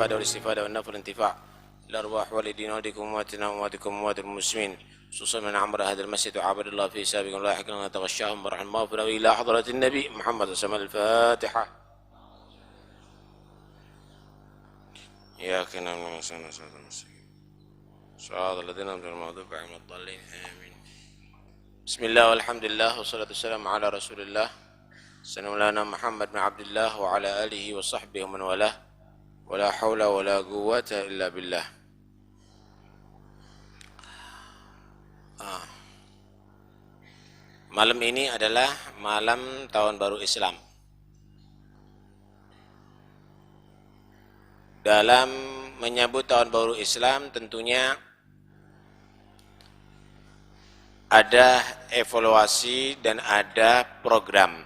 والاستفادة والنفع والانتفاع الأرواح والدين والدكم ومواتنا ومواتكم وموات المسلمين خصوصا من عمر هذا المسجد وعبد الله في سابق لاحق لنا تغشاهم برحم المغفرة إلى حضرة النبي محمد صلى الله عليه وسلم. الفاتحة. إياك نعبد وإياك نستعين صراط الذين أنعمت عليهم غير المغضوب عليهم ولا الضالين آمين. بسم الله والحمد لله والصلاة والسلام على رسول الله سيدنا محمد بن عبد الله وعلى آله وصحبه ومن والاه ولا حول ولا قوة إلا بالله. Malam ini adalah malam tahun baru Islam. Dalam menyambut tahun baru Islam tentunya ada evaluasi dan ada program.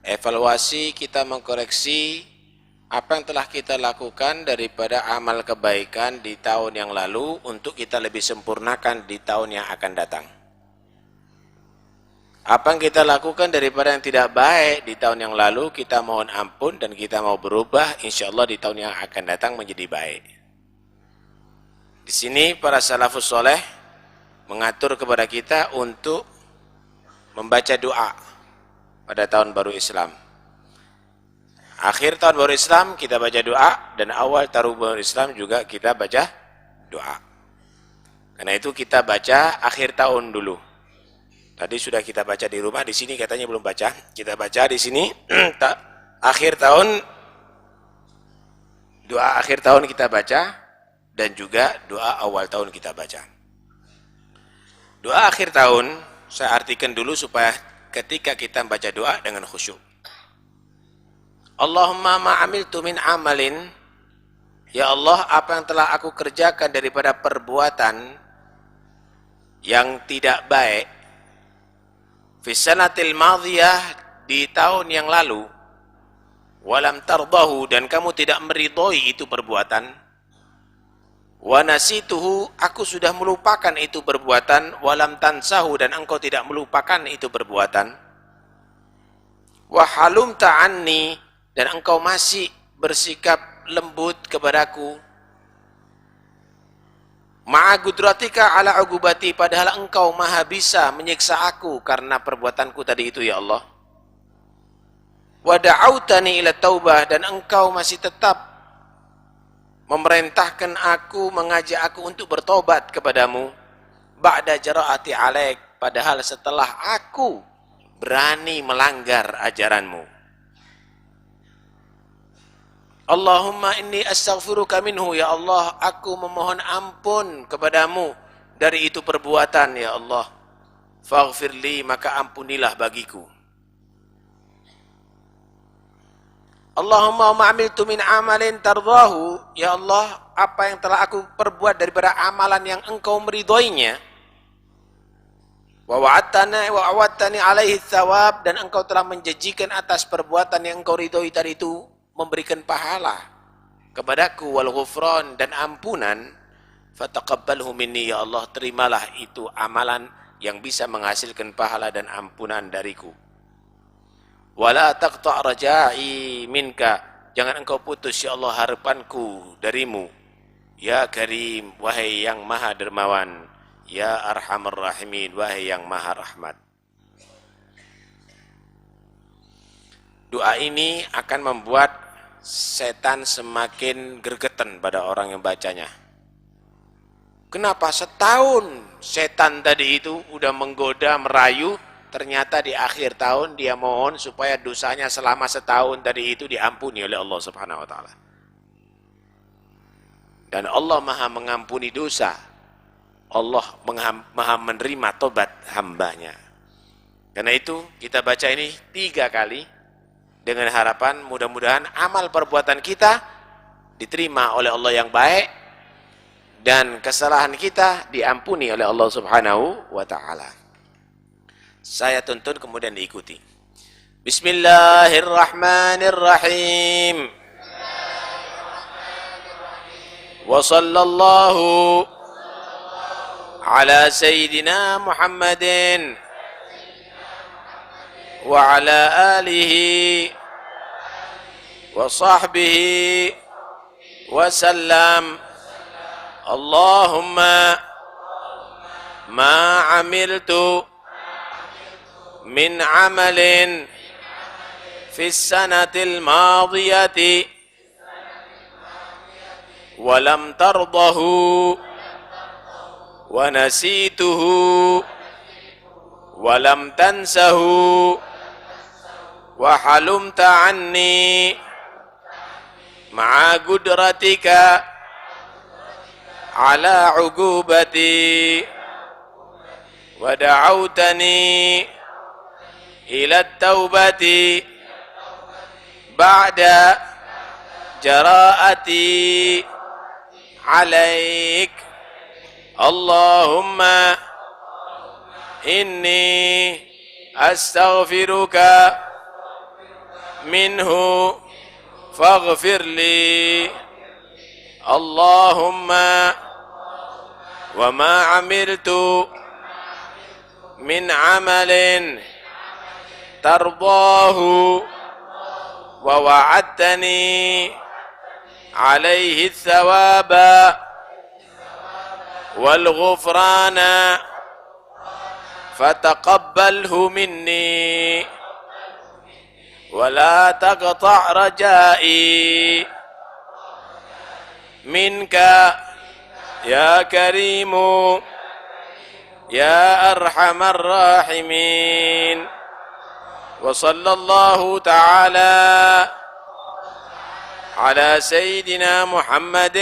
Evaluasi kita mengkoreksi apa yang telah kita lakukan daripada amal kebaikan di tahun yang lalu untuk kita lebih sempurnakan di tahun yang akan datang. Apa yang kita lakukan daripada yang tidak baik di tahun yang lalu, kita mohon ampun dan kita mau berubah, insya Allah di tahun yang akan datang menjadi baik. Di sini para salafus soleh mengatur kepada kita untuk membaca doa pada tahun baru Islam. Akhir tahun baru Islam kita baca doa dan awal tahun baru Islam juga kita baca doa. Karena itu kita baca akhir tahun dulu. Tadi sudah kita baca di rumah, di sini katanya belum baca. Kita baca di sini akhir tahun, doa akhir tahun kita baca dan juga doa awal tahun kita baca. Doa akhir tahun saya artikan dulu supaya ketika kita baca doa dengan khusyuk. Allahumma ma'amiltu min amalin, ya Allah, apa yang telah aku kerjakan daripada perbuatan yang tidak baik fi sanatil madhiyah, di tahun yang lalu, walam tardahu, dan kamu tidak meridhoi itu perbuatan, wa nasituhu, aku sudah melupakan itu perbuatan, walam tansahu, dan engkau tidak melupakan itu perbuatan, wa halumta anni, dan engkau masih bersikap lembut kepadaku, ma'agudratika ala ugubati, padahal engkau maha bisa menyiksa aku karena perbuatanku tadi itu ya Allah. Wa da'autani ila taubah, dan engkau masih tetap memerintahkan aku, mengajak aku untuk bertobat kepadamu, ba'da jara'ati alaik, padahal setelah aku berani melanggar ajaranmu. Allahumma inni astaghfiruka minhu, ya Allah, aku memohon ampun kepadamu dari itu perbuatan ya Allah. Faghfirli, maka ampunilah bagiku. Allahumma ma'amiltu min amalin tardahu, ya Allah, apa yang telah aku perbuat daripada amalan yang engkau meridhoinya, wa wa'adtani alaihi thawab, dan engkau telah menjanjikan atas perbuatan yang engkau ridhoi tadi itu memberikan pahala kepadaku, wal ghufran, dan ampunan, fataqabbalhu minni, ya Allah, terimalah itu amalan yang bisa menghasilkan pahala dan ampunan dariku. Wala taqta' raja'i minka, jangan engkau putus ya Allah harapanku darimu, ya Karim, wahai yang maha dermawan, ya Arhamar Rahimin, wahai yang maha rahmat. Doa ini akan membuat setan semakin gregetan pada orang yang bacanya. Kenapa setahun setan tadi itu udah menggoda, merayu, ternyata di akhir tahun dia mohon supaya dosanya selama setahun tadi itu diampuni oleh Allah Subhanahu wa taala. Dan Allah Maha mengampuni dosa. Allah Maha menerima tobat hambanya. Karena itu kita baca ini 3 kali dengan harapan mudah-mudahan amal perbuatan kita diterima oleh Allah yang baik dan kesalahan kita diampuni oleh Allah Subhanahu wa taala. Saya tuntun kemudian diikuti. Bismillahirrahmanirrahim. Wa sallallahu ala sayyidina Muhammadin وعلى آله وصحبه وسلم اللهم ما عملت من عمل في السنة الماضية ولم ترضه ونسيته ولم تنسه وحلمت عني مع قدرتك على عقوبتي ودعوتني إلى التوبة بعد جراءتي عليك اللهم إني أستغفرك منه فاغفر لي اللهم وما عملت من عمل ترضاه ووعدتني عليه الثواب والغفران فتقبله مني ولا تقطع رجائي منك يا كريم يا أرحم الراحمين وصلى الله تعالى على سيدنا محمد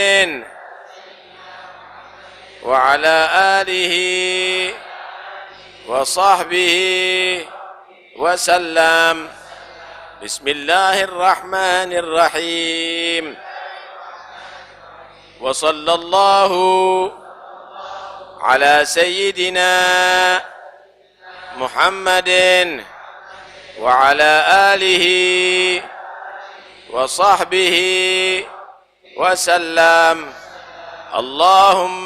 وعلى آله وصحبه وسلم بسم الله الرحمن الرحيم وصلى الله على سيدنا محمد وعلى آله وصحبه وسلم اللهم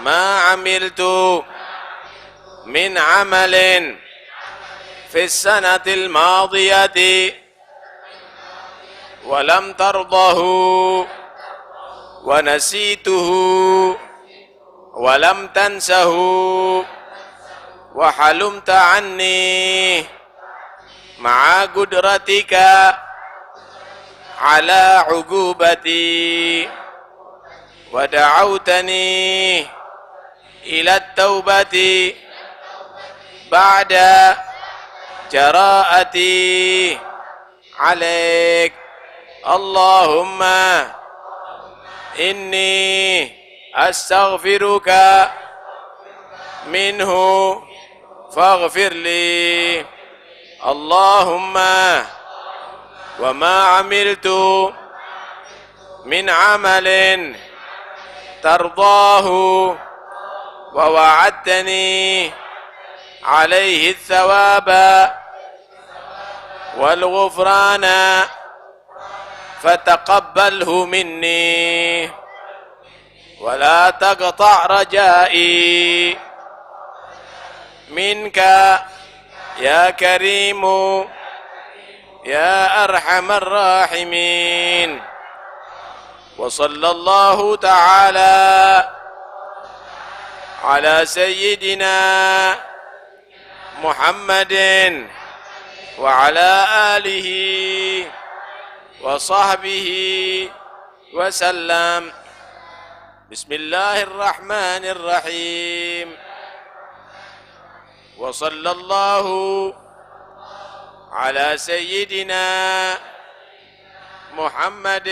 ما عملت من عمل في السنة الماضية ولم ترضه ونسيته ولم تنسه وحلمت عني مع قدرتك على عقوبتي ودعوتني إلى التوبة بعد جراءتي عليك اللهم إني أستغفرك منه فاغفر لي اللهم وما عملت من عمل ترضاه ووعدتني عليه الثواب والغفران فتقبله مني ولا تقطع رجائي منك يا كريم يا أرحم الراحمين وصلى الله تعالى على سيدنا محمد وعلى آله وصحبه وسلم بسم الله الرحمن الرحيم وصلى الله على سيدنا محمد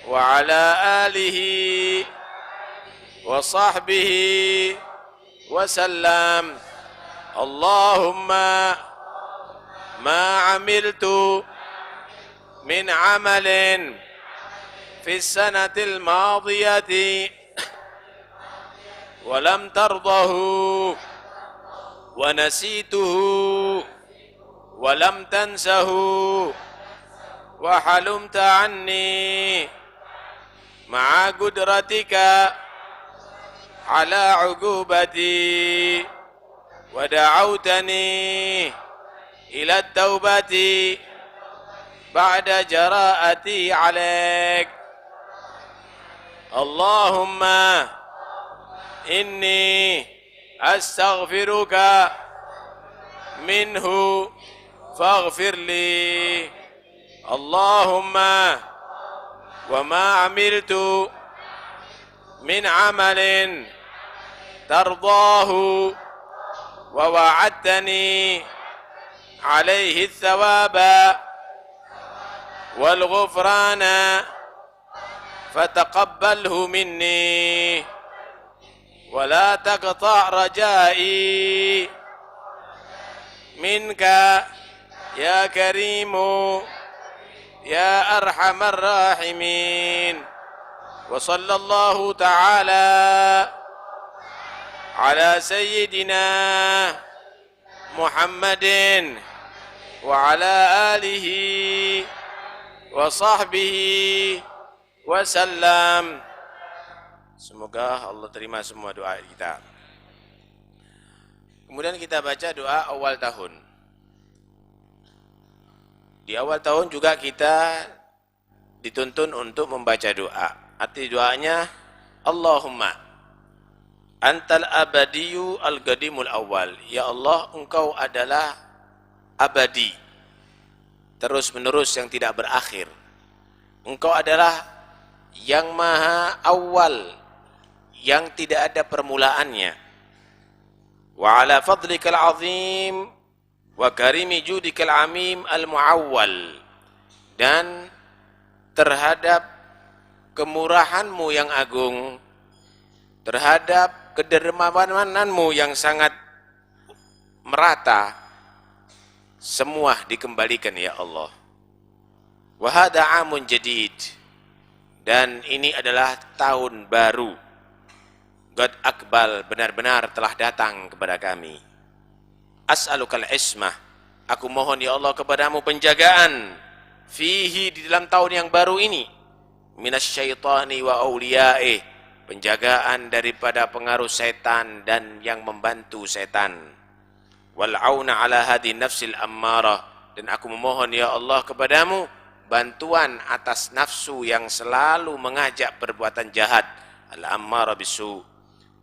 وعلى آله وصحبه وسلم اللهم ما عملت من عمل في السنة الماضية ولم ترضه ونسيته ولم تنسه وحلمت عني مع قدرتك على عقوبتي ودعوتني إلى التوبة بعد جراءتي عليك اللهم إني أستغفرك منه فاغفر لي اللهم وما عملت من عمل ترضاه ووعدتني عليه الثواب والغفران فتقبله مني ولا تقطع رجائي منك يا كريم يا أرحم الراحمين وصلى الله تعالى على سيدنا محمد وعلى آله وصحبه wasallam. Semoga Allah terima semua doa kita. Kemudian kita baca doa awal tahun. Di awal tahun juga kita dituntun untuk membaca doa. Arti doanya Allahumma antal abadiyu al-qadimul awal. Ya Allah, engkau adalah abadi, terus menerus yang tidak berakhir. Engkau adalah yang maha awal, yang tidak ada permulaannya. Wa ala fadlikal azim wa karimi judikal amim al-muawwal. Dan terhadap kemurahanmu yang agung, terhadap kedermawananmu yang sangat merata, semua dikembalikan ya Allah. Wa hadha amun jadid. Dan ini adalah tahun baru. God Akbal benar-benar telah datang kepada kami. As'alukal ismah. Aku mohon ya Allah kepadamu penjagaan. Fihi, di dalam tahun yang baru ini. Minasyaitani wa awliyaih. Penjagaan daripada pengaruh setan dan yang membantu setan. Wal'auna ala hadi nafsil ammarah. Dan aku memohon ya Allah kepadamu bantuan atas nafsu yang selalu mengajak perbuatan jahat, al-ammara bisu,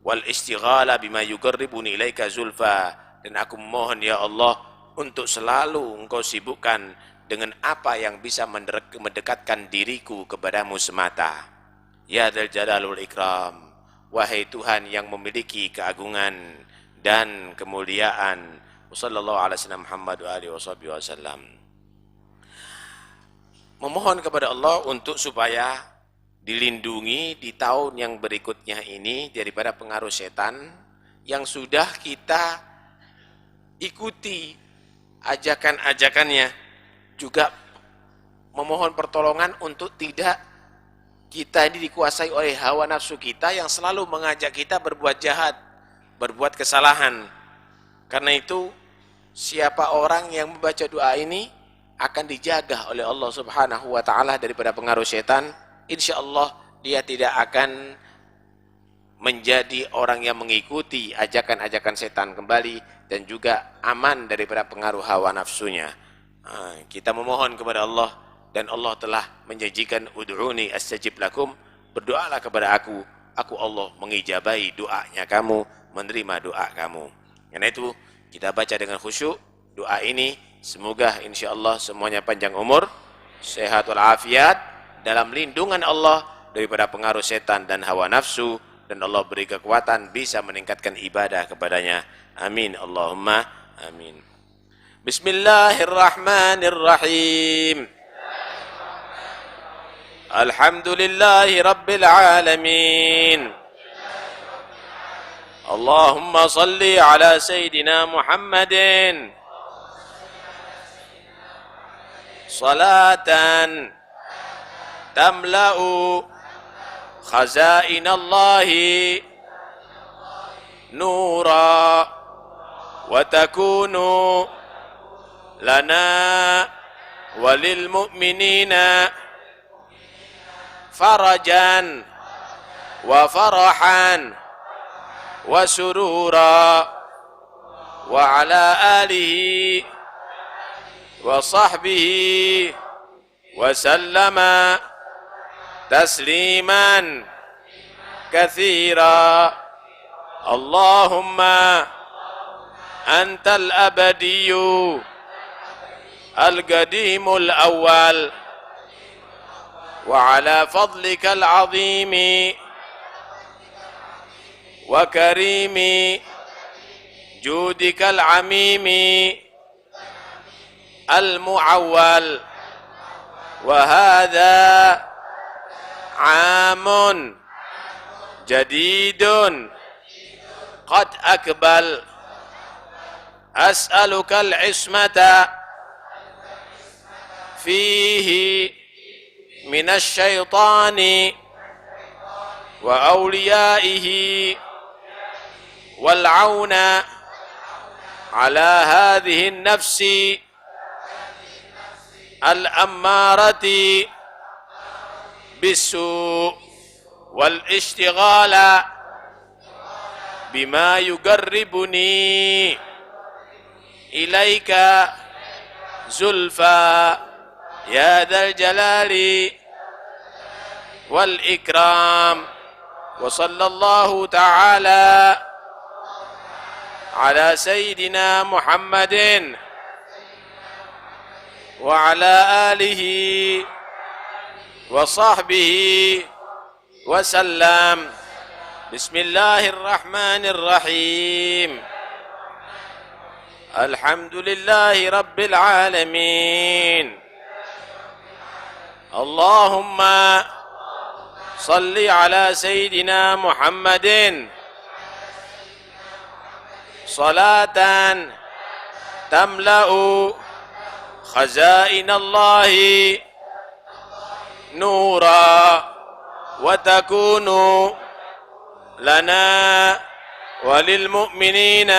wal istighala bima yuqarribuni ilaika zulfa. Dan aku mohon ya Allah untuk selalu engkau sibukkan dengan apa yang bisa mendekatkan diriku kepadamu semata. Ya dzal jalali wal ikram, wahai Tuhan yang memiliki keagungan dan kemuliaan. Wassallallahu ala sayyidina Muhammad wa alihi wasallam. Memohon kepada Allah untuk supaya dilindungi di tahun yang berikutnya ini daripada pengaruh setan yang sudah kita ikuti ajakan-ajakannya. Juga memohon pertolongan untuk tidak kita ini dikuasai oleh hawa nafsu kita yang selalu mengajak kita berbuat jahat, berbuat kesalahan. Karena itu siapa orang yang membaca doa ini akan dijaga oleh Allah Subhanahu wa taala daripada pengaruh setan. Insyaallah dia tidak akan menjadi orang yang mengikuti ajakan-ajakan setan kembali dan juga aman daripada pengaruh hawa nafsunya. Kita memohon kepada Allah dan Allah telah menjanjikan ud'uni astajib lakum, berdoalah kepada aku Allah mengijabahi doanya kamu, menerima doa kamu. Karena itu kita baca dengan khusyuk doa ini. Semoga insyaallah semuanya panjang umur, sehat walafiat, dalam lindungan Allah daripada pengaruh setan dan hawa nafsu, dan Allah beri kekuatan bisa meningkatkan ibadah kepadanya. Amin Allahumma amin. Bismillahirrahmanirrahim. Alhamdulillahi rabbil alamin. Allahumma salli ala sayyidina Muhammadin salatan tamla'u khazainallahi nura wa takunu lana walil mu'minina farajan wa farahan wa surura wa ala alihi wa sahbihi وسلم تسليما كثيرا. اللهم أنت الأبدي القديم الأول، وعلى فضلك العظيم وكريم جودك العميم المعول. وهذا عام جديد قد أقبل. أسألك العصمة فيه من الشيطان وأوليائه، والعون على هذه النفس الأمارة بالسوء، والاشتغال بما يقربني إليك زلفى يا ذا الجلال والإكرام. وصلى الله تعالى على سيدنا محمد وعلى آله وصحبه وسلم. بسم الله الرحمن الرحيم. الحمد لله رب العالمين. اللهم صل على سيدنا محمد صلاة تملأ خزائن الله نورا، وتكون لنا وللمؤمنين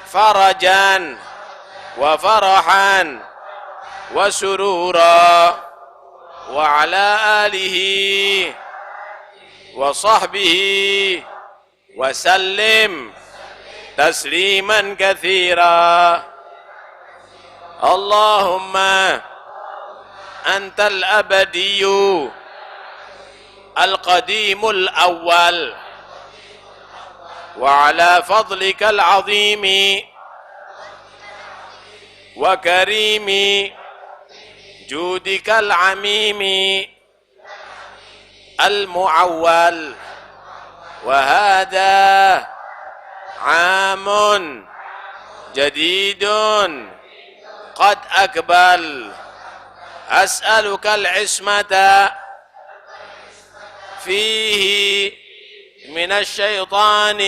فرجا وفرحا وسرورا. وعلى آله وصحبه وسلم تسليما كثيرا. اللهم أنت الأبدي القديم الأول، وعلى فضلك العظيم وكريم جودك العميم المعول. وهذا عام جديد قد أقبل. أسألك العصمة فيه من الشيطان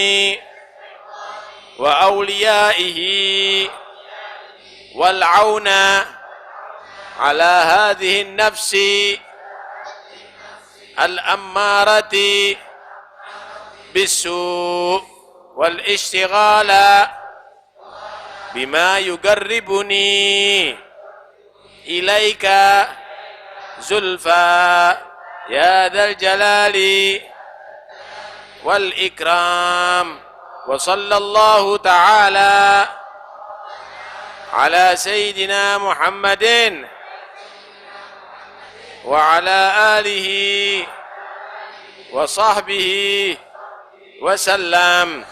وأوليائه، والعون على هذه النفس الأمارة بالسوء، والاشتغال بما يقربني إليك زلفى يا ذا الجلال والإكرام. وصلى الله تعالى على سيدنا محمد وعلى آله وصحبه وسلم.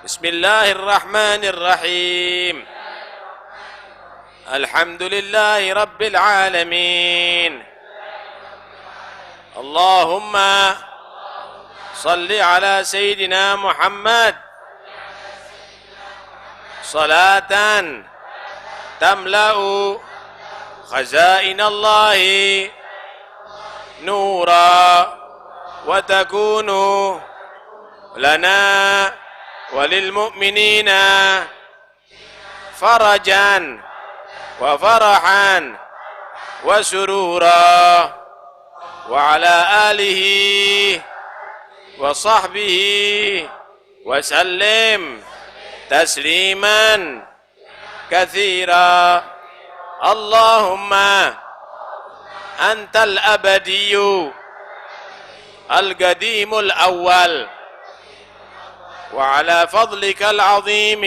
بسم الله الرحمن الرحيم. الحمد لله رب العالمين. اللهم صل على سيدنا محمد صلاة تملأ خزائن الله نورا، وتكون لنا وللمؤمنين فرجا وفرحا وسرورا. وعلى آله وصحبه وسلم تسليما كثيرا. اللهم أنت الأبدي القديم الأول، وعلى فضلك العظيم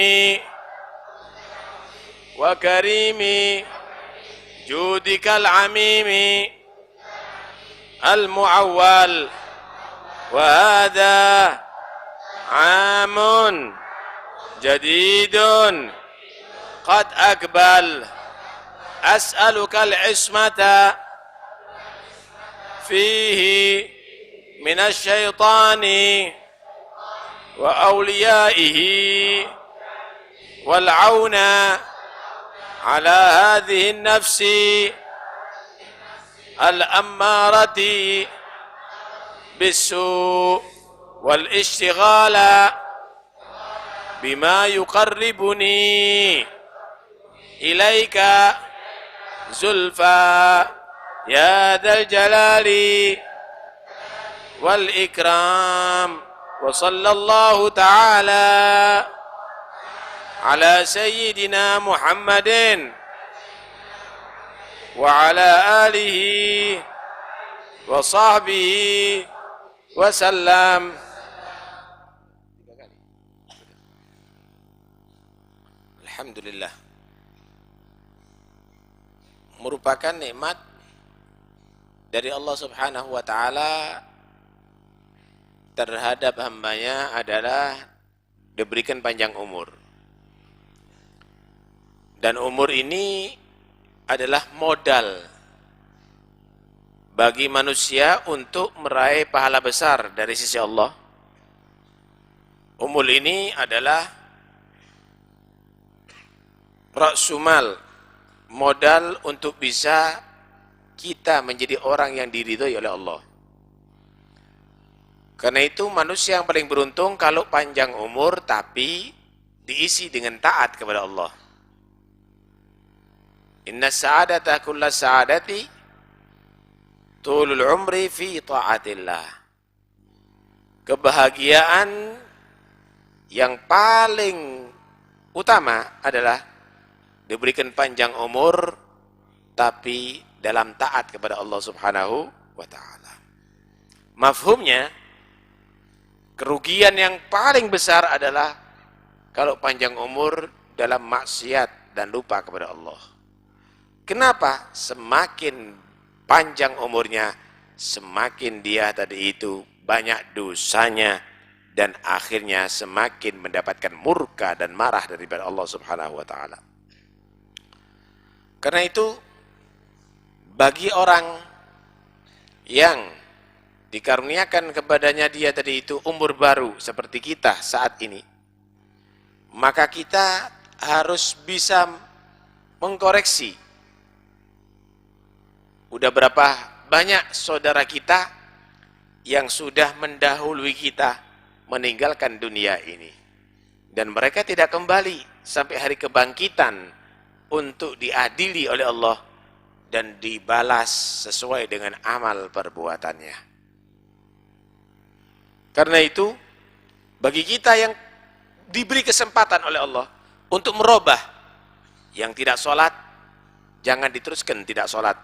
وكريم جودك العميم المعول وهذا عام جديد قد أقبل أسألك العصمة فيه من الشيطان وأوليائه والعون على هذه النفس الأمارة بالسوء والاشتغال بما يقربني إليك زلفى يا ذا الجلال والإكرام وصلى الله تعالى على سيدنا محمد وعلى آله وصحبه وسلم. Alhamdulillah, merupakan nikmat dari Allah Subhanahu wa ta'ala terhadap hambanya adalah diberikan panjang umur. Dan umur ini adalah modal bagi manusia untuk meraih pahala besar dari sisi Allah. Umur ini adalah ra'sumal, modal untuk bisa kita menjadi orang yang diridhoi oleh Allah. Karena itu manusia yang paling beruntung kalau panjang umur tapi diisi dengan taat kepada Allah. Inna sa'adata kulla sa'adati tulul umri fi ta'atillah. Kebahagiaan yang paling utama adalah diberikan panjang umur tapi dalam taat kepada Allah Subhanahu wa ta'ala. Mafhumnya, kerugian yang paling besar adalah kalau panjang umur dalam maksiat dan lupa kepada Allah. Kenapa? Semakin panjang umurnya, semakin dia tadi itu banyak dosanya dan akhirnya semakin mendapatkan murka dan marah daripada Allah Subhanahu wa ta'ala. Karena itu bagi orang yang dikaruniakan kepadanya dia tadi itu umur baru seperti kita saat ini, maka kita harus bisa mengkoreksi. Udah berapa banyak saudara kita yang sudah mendahului kita meninggalkan dunia ini, dan mereka tidak kembali sampai hari kebangkitan untuk diadili oleh Allah dan dibalas sesuai dengan amal perbuatannya. Karena itu, bagi kita yang diberi kesempatan oleh Allah untuk merubah, yang tidak sholat, jangan diteruskan tidak sholat,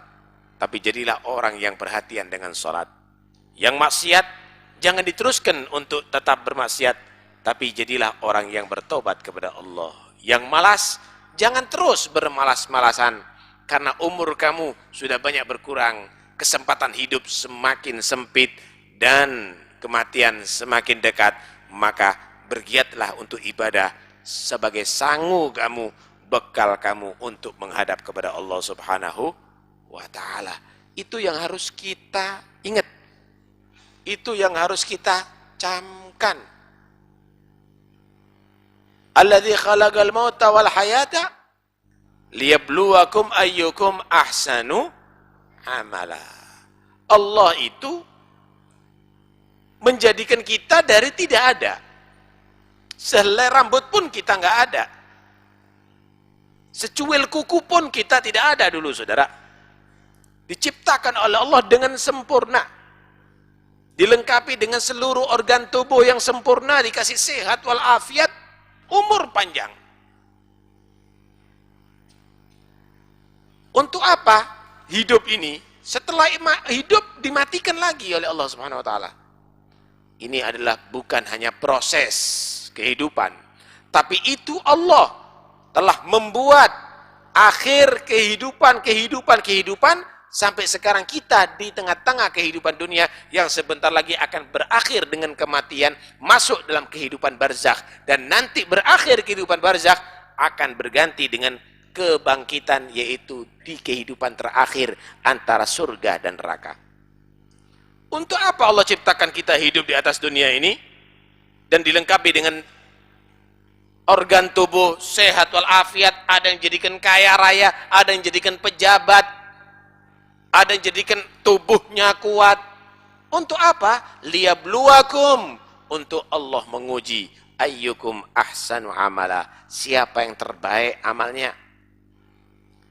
tapi jadilah orang yang perhatian dengan sholat. Yang maksiat, jangan diteruskan untuk tetap bermaksiat, tapi jadilah orang yang bertobat kepada Allah. Yang malas, jangan terus bermalas-malasan, karena umur kamu sudah banyak berkurang, kesempatan hidup semakin sempit, dan kematian semakin dekat. Maka bergiatlah untuk ibadah sebagai sangu kamu, bekal kamu untuk menghadap kepada Allah Subhanahu wa ta'ala. Itu yang harus kita ingat, itu yang harus kita camkan. Alladzi khalaqal mauta wal hayata liyabluwakum ayyukum ahsanu amala. Allah itu menjadikan kita dari tidak ada. Sehelai rambut pun kita nggak ada. Secuil kuku pun kita tidak ada dulu, saudara. Diciptakan oleh Allah dengan sempurna. Dilengkapi dengan seluruh organ tubuh yang sempurna, dikasih sehat walafiat, umur panjang. Untuk apa hidup ini? Setelah hidup dimatikan lagi oleh Allah Subhanahu wa taala. Ini adalah bukan hanya proses kehidupan, tapi itu Allah telah membuat akhir kehidupan, sampai sekarang kita di tengah-tengah kehidupan dunia yang sebentar lagi akan berakhir dengan kematian, masuk dalam kehidupan barzakh, dan nanti berakhir kehidupan barzakh akan berganti dengan kebangkitan, yaitu di kehidupan terakhir antara surga dan neraka. Untuk apa Allah ciptakan kita hidup di atas dunia ini dan dilengkapi dengan organ tubuh sehat walafiat, ada yang jadikan kaya raya, ada yang jadikan pejabat, ada yang jadikan tubuhnya kuat. Untuk apa? Liyabluwakum, untuk Allah menguji ayyukum ahsanu amala, siapa yang terbaik amalnya.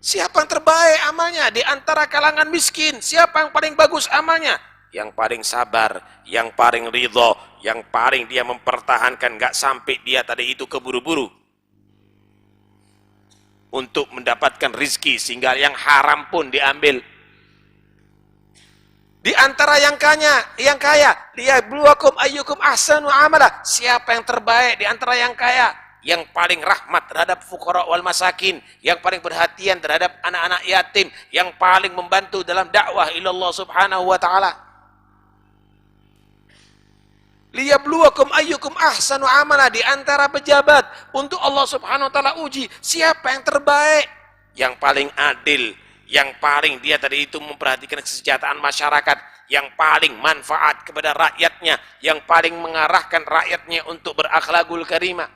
Siapa yang terbaik amalnya di antara kalangan miskin? Siapa yang paling bagus amalnya? Yang paling sabar, yang paling ridho, yang paling dia mempertahankan, gak sampai dia tadi itu keburu-buru untuk mendapatkan rizki sehingga yang haram pun diambil. Di antara yang kaya, liyabluwakum ayyukum ahsanu amala, siapa yang terbaik di antara yang kaya? Yang paling rahmat terhadap fuqara wal masakin, yang paling perhatian terhadap anak-anak yatim, yang paling membantu dalam dakwah ilallah subhanahu wa ta'ala. Liyabluwakum ayyukum ahsanu amala, di antara pejabat, untuk Allah subhanahu wa ta'ala uji siapa yang terbaik, yang paling adil, yang paling dia tadi itu memperhatikan kesejahteraan masyarakat, yang paling manfaat kepada rakyatnya, yang paling mengarahkan rakyatnya untuk berakhlakul karimah.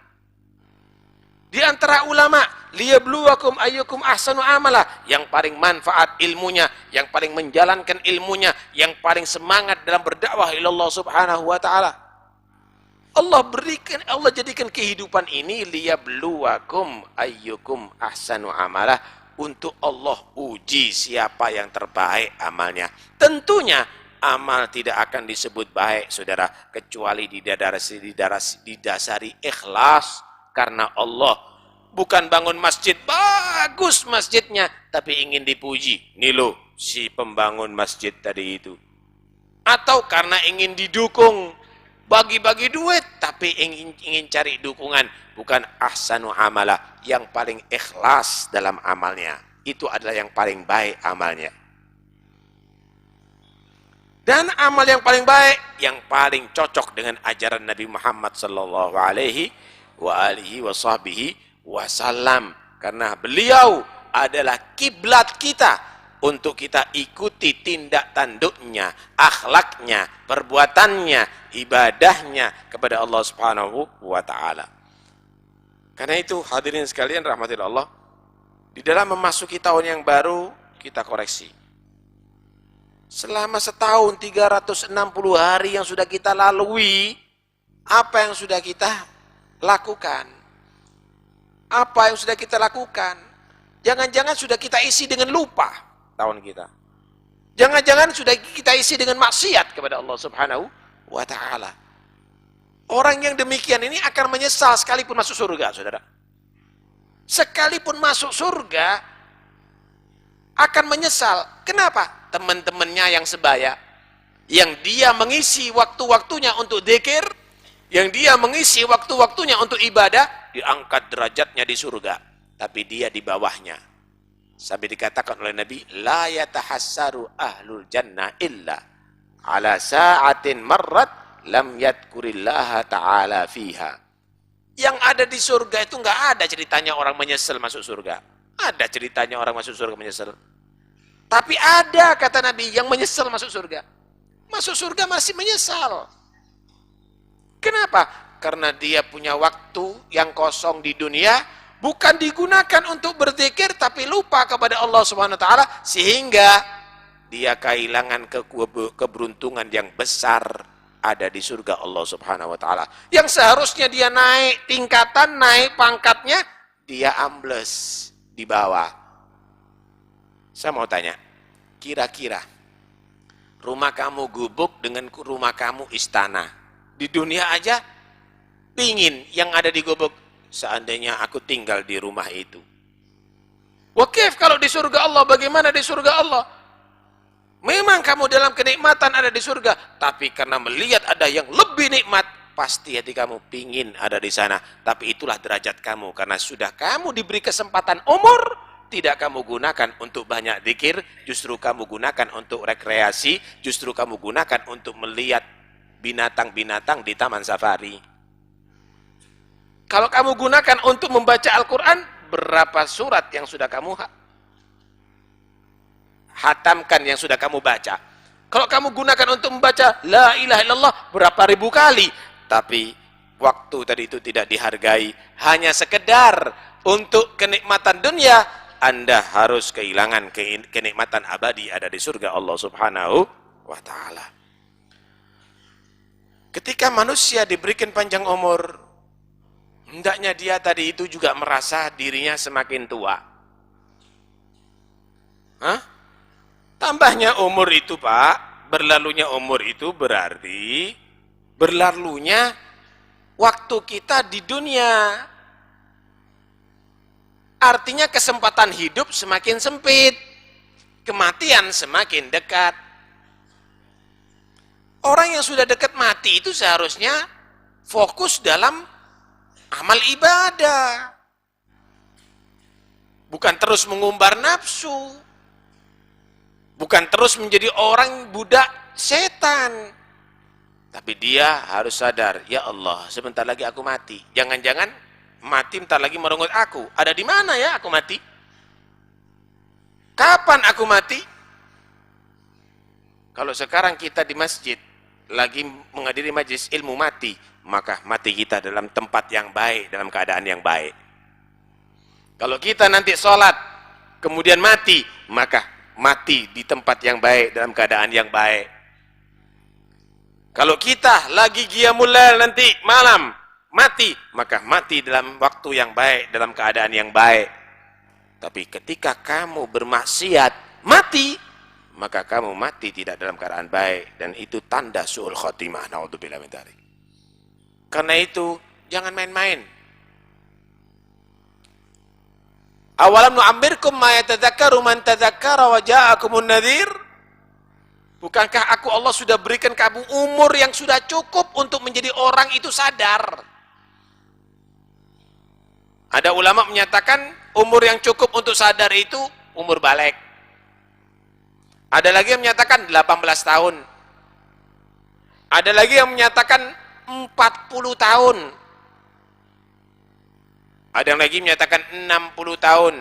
Di antara ulama, liyabluwakum ayyukum ahsanu amala, yang paling manfaat ilmunya, yang paling menjalankan ilmunya, yang paling semangat dalam berdakwah ilallah subhanahu wa ta'ala. Allah jadikan kehidupan ini liyabluwakum ayyukum ahsanu amala, untuk Allah uji siapa yang terbaik amalnya. Tentunya amal tidak akan disebut baik, saudara, kecuali didasari ikhlas karena Allah. Bukan bangun masjid, bagus masjidnya, tapi ingin dipuji. Nih loh, si pembangun masjid tadi itu. Atau karena ingin didukung, bagi-bagi duit, tapi ingin cari dukungan. Bukan ahsanu amala, yang paling ikhlas dalam amalnya. Itu adalah yang paling baik amalnya. Dan amal yang paling baik, yang paling cocok dengan ajaran Nabi Muhammad sallallahu alaihi wasallam, karena beliau adalah kiblat kita untuk kita ikuti tindak tanduknya, akhlaknya, perbuatannya, ibadahnya kepada Allah Subhanahu wa taala. Karena itu hadirin sekalian rahmatillah Allah, di dalam memasuki tahun yang baru kita koreksi. Selama setahun 360 hari yang sudah kita lalui, apa yang sudah kita lakukan? Apa yang sudah kita lakukan? Jangan-jangan sudah kita isi dengan lupa tahun kita. Jangan-jangan sudah kita isi dengan maksiat kepada Allah Subhanahu wa ta'ala. Orang yang demikian ini akan menyesal sekalipun masuk surga, saudara. Sekalipun masuk surga akan menyesal. Kenapa? Teman-temannya yang sebaya, yang dia mengisi waktu-waktunya untuk dzikir, yang dia mengisi waktu-waktunya untuk ibadah, diangkat derajatnya di surga, tapi dia di bawahnya. Sampai dikatakan oleh Nabi, la yatahassaru ahlul jannah illa ala sa'atin marrat lam yadhkurillaha ta'ala fiha. Yang ada di surga itu enggak ada ceritanya orang menyesal masuk surga. Ada ceritanya orang masuk surga menyesal. Tapi ada, kata Nabi, yang menyesal masuk surga. Masuk surga masih menyesal. Kenapa? Karena dia punya waktu yang kosong di dunia, bukan digunakan untuk berzikir, tapi lupa kepada Allah Subhanahu wa taala, sehingga dia kehilangan keberuntungan yang besar ada di surga Allah Subhanahu wa taala. Yang seharusnya dia naik tingkatan, naik pangkatnya, dia ambles di bawah. Saya mau tanya, kira-kira rumah kamu gubuk dengan rumah kamu istana. Di dunia aja pingin yang ada di gubuk, seandainya aku tinggal di rumah itu. Wakif kalau di surga Allah, bagaimana di surga Allah? Memang kamu dalam kenikmatan ada di surga, tapi karena melihat ada yang lebih nikmat, pasti hati kamu pingin ada di sana. Tapi itulah derajat kamu, karena sudah kamu diberi kesempatan umur, tidak kamu gunakan untuk banyak zikir, justru kamu gunakan untuk rekreasi, justru kamu gunakan untuk melihat binatang-binatang di taman safari. Kalau kamu gunakan untuk membaca Al-Quran, berapa surat yang sudah kamu hatamkan, yang sudah kamu baca? Kalau kamu gunakan untuk membaca La ilaha illallah, berapa ribu kali? Tapi waktu tadi itu tidak dihargai, hanya sekedar untuk kenikmatan dunia, Anda harus kehilangan kenikmatan abadi ada di surga Allah Subhanahu wa ta'ala. Ketika manusia diberikan panjang umur, hendaknya dia tadi itu juga merasa dirinya semakin tua. Tambahnya umur itu, Pak, berlalunya umur itu berarti berlalunya waktu kita di dunia. Artinya kesempatan hidup semakin sempit, kematian semakin dekat. Orang yang sudah dekat mati itu seharusnya fokus dalam amal ibadah, bukan terus mengumbar nafsu, bukan terus menjadi orang budak setan. Tapi dia harus sadar, ya Allah, sebentar lagi aku mati. Jangan-jangan mati bentar lagi merenggut aku. Ada di mana ya aku mati? Kapan aku mati? Kalau sekarang kita di masjid lagi menghadiri majelis ilmu mati, maka mati kita dalam tempat yang baik, dalam keadaan yang baik. Kalau kita nanti sholat kemudian mati, maka mati di tempat yang baik, dalam keadaan yang baik. Kalau kita lagi qiyamul lail nanti malam mati, maka mati dalam waktu yang baik, dalam keadaan yang baik. Tapi ketika kamu bermaksiat mati, maka kamu mati tidak dalam keadaan baik, dan itu tanda su'ul khotimah. Naudzubillah min dzalik. Karena itu jangan main-main. Awalam nu'ammirkum ma yatadzakkaru man tadzakkara wa ja'akumun nadhir? Bukankah aku Allah sudah berikan kamu umur yang sudah cukup untuk menjadi orang itu sadar? Ada ulama menyatakan umur yang cukup untuk sadar itu umur balik. Ada lagi yang menyatakan 18 tahun. Ada lagi yang menyatakan 40 tahun. Ada yang lagi menyatakan 60 tahun.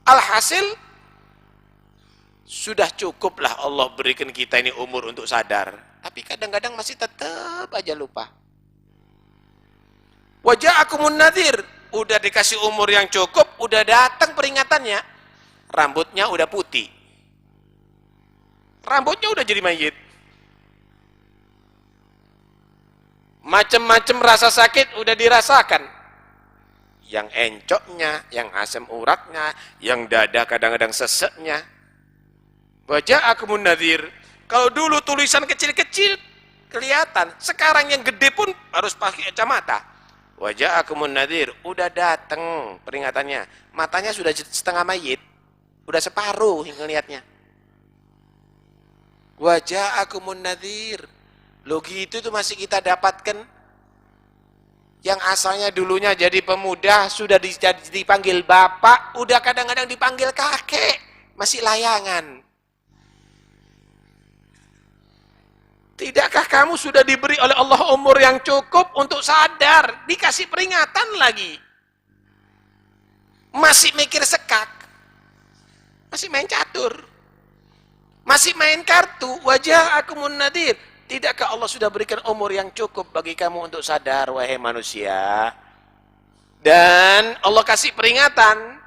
Alhasil, sudah cukuplah Allah berikan kita ini umur untuk sadar. Tapi kadang-kadang masih tetap aja lupa. Waja'akumun nadhir. Udah dikasih umur yang cukup, udah datang peringatannya. Rambutnya udah putih. Rambutnya udah jadi mayit. Macam-macam rasa sakit udah dirasakan. Yang encoknya, yang asam uratnya, yang dada kadang-kadang seseknya. Waja'akumun nadhir. Kalau dulu tulisan kecil-kecil kelihatan, sekarang yang gede pun harus pakai kacamata. Waja'akumun nadhir, udah datang peringatannya. Matanya sudah setengah mayit, udah separuh ngelihatnya. Waja'akumun nadhir. Loh gitu tuh masih kita dapatkan. Yang asalnya dulunya jadi pemuda, sudah dipanggil bapak, udah kadang-kadang dipanggil kakek, masih layangan. Tidakkah kamu sudah diberi oleh Allah umur yang cukup untuk sadar, dikasih peringatan lagi? Masih mikir sekak, masih main catur, masih main kartu. Waja'akumun nadhir. Tidakkah Allah sudah berikan umur yang cukup bagi kamu untuk sadar, wahai manusia? Dan Allah kasih peringatan,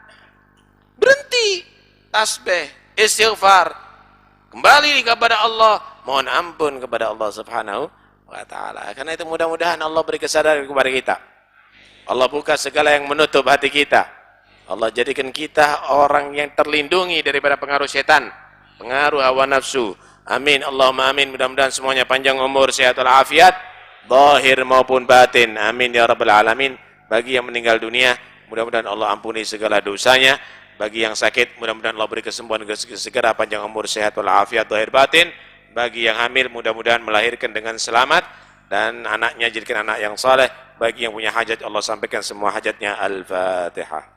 berhenti, tasbih, istighfar, kembali kepada Allah, mohon ampun kepada Allah Subhanahu wa ta'ala. Karena itu mudah-mudahan Allah beri kesadaran kepada kita. Allah buka segala yang menutup hati kita. Allah jadikan kita orang yang terlindungi daripada pengaruh setan, pengaruh hawa nafsu. Amin, Allahumma amin. Mudah-mudahan semuanya panjang umur, sehat walafiat, zahir maupun batin. Amin ya rabbal alamin. Bagi yang meninggal dunia, mudah-mudahan Allah ampuni segala dosanya. Bagi yang sakit, mudah-mudahan Allah beri kesembuhan segera, panjang umur, sehat walafiat, zahir batin. Bagi yang hamil, mudah-mudahan melahirkan dengan selamat dan anaknya jadikan anak yang saleh. Bagi yang punya hajat, Allah sampaikan semua hajatnya. Al-Fatihah.